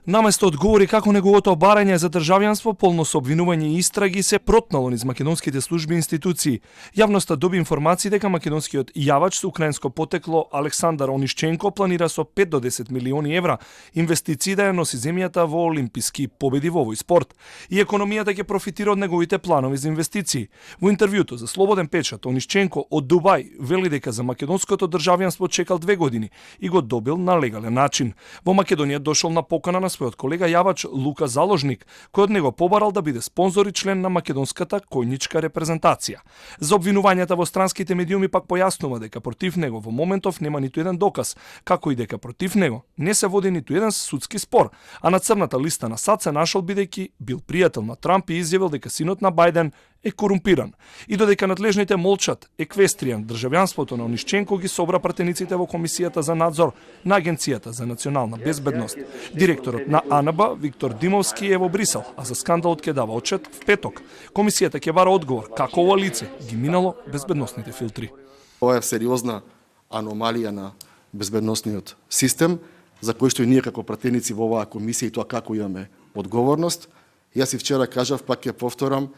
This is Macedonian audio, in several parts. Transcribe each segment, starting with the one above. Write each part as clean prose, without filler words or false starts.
Наместо одговори како неговото барање за државјанство, полно со обвинување и истраги, се протнало низ македонските служби и институции. Јавноста доби информации дека македонскиот јавач со украинско потекло Александар Онишченко планира со 5 до 10 милиони евра инвестиции да ја носи земјата во олимписки победи во овој спорт. И економијата ќе профитира од неговите планови за инвестиции. Во интервјуто за Слободен печат, Онишченко од Дубај вели дека за македонското државјанство чекал 2 години и го добил на легален начин. Во Македонија дошол на покана на својот колега јавач Лука Заложник, кој од него побарал да биде спонзор и член на македонската којничка репрезентација. За обвинувањата во странските медиуми пак појаснува дека против него во моментов нема ниту еден доказ, како и дека против него не се води ниту еден судски спор, а на црната листа на САД се нашол бидејќи бил пријател на Трамп и изјавил дека синот на Бајден е корумпиран. И додека надлежните молчат, еквестријан државјанството на Онишченко ги собра пратениците во Комисијата за надзор на Агенцијата за национална безбедност. Директорот на АНБ, Виктор Димовски, е во Брисел, а за скандалот ќе дава отчет в петок. Комисијата ќе бара одговор како ова лице ги минало безбедносните филтри. Ова е сериозна аномалија на безбедносниот систем, за кој што и ние како пратеници во оваа комисија и тоа како имаме одговорност. Јас и вчера кажав, пак ќе повторам,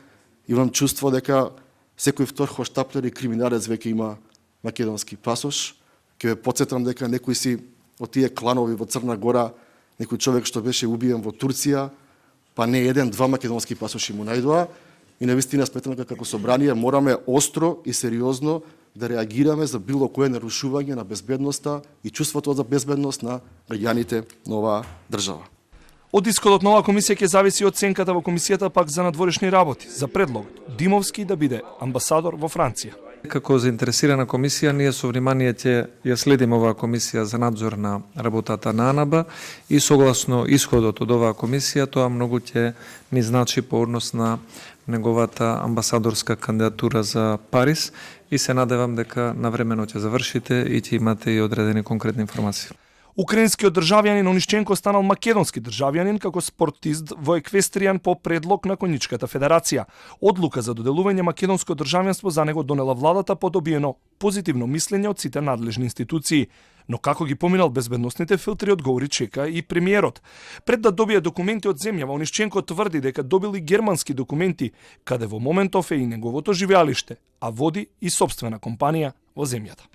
имам чувство дека секој втор хоштаплер и криминалец веќе има македонски пасош. Ќе ве потсетам дека некој си од тие кланови во Црна Гора, некој човек што беше убиен во Турција, па не еден, 2 македонски пасоши му најдоа. И навистина сметам дека како собрание мораме остро и сериозно да реагираме за било кое нарушување на безбедноста и чувството за безбедност на граѓаните на оваа држава. Од исходот на оваа комисија ќе зависи оценката во комисијата пак за надворешни работи, за предлогот Димовски да биде амбасадор во Франција. Како заинтересирана комисија, ние со внимание ќе ја следиме оваа комисија за надзор на работата на АНБ и согласно исходот од оваа комисија, тоа многу ќе ни значи по однос на неговата амбасадорска кандидатура за Париз и се надевам дека навремено ќе завршите и ќе имате и одредени конкретни информации. Украинскиот државјанин Онишченко станал македонски државјанин како спортист во еквестријан по предлог на Коњичката федерација. Одлука за доделување македонско државјанство за него донела владата по добиено позитивно мислење од сите надлежни институции. Но како ги поминал безбедносните филтри, одговори чека и премиерот. Пред да добие документи од земјава, Онишченко тврди дека добил и германски документи, каде во моментов е и неговото живеалиште, а води и сопствена компанија во земјата.